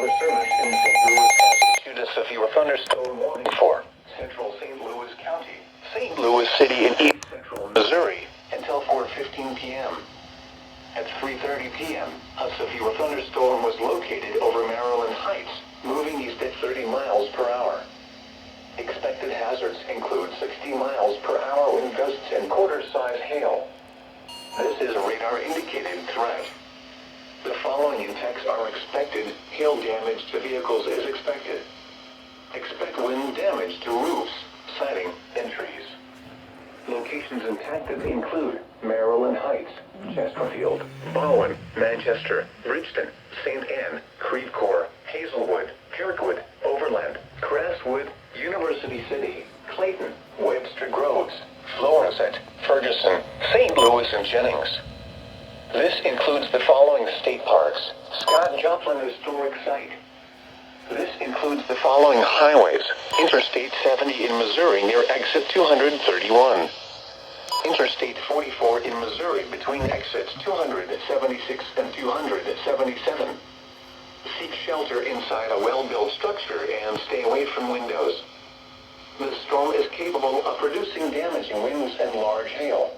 Weather Service in St. Louis has issued a severe thunderstorm warning for central St. Louis County, St. Louis City, and east central Missouri until 4:15 p.m. At 3:30 p.m., a severe thunderstorm was located over Maryland Heights, moving east at 30 miles per hour. Expected hazards include 60 miles per hour wind gusts and quarter-size hail. This is a radar-indicated threat. The following impacts are expected. Hail damage to vehicles is expected. Expect wind damage to roofs, siding, and trees. Locations impacted include Maryland Heights, Chesterfield, Bowen, Manchester, Bridgeton, St. Anne, Creve Coeur, Hazelwood, Kirkwood, Overland, Crestwood, University City, Clayton, Webster Groves, Florissant, Ferguson, St. Louis, and Jennings. This includes the following state parks: Scott Joplin Historic Site. This includes the following highways: Interstate 70 in Missouri near exit 231. Interstate 44 in Missouri between exits 276 and 277. Seek shelter inside a well-built structure and stay away from windows. The storm is capable of producing damaging winds and large hail.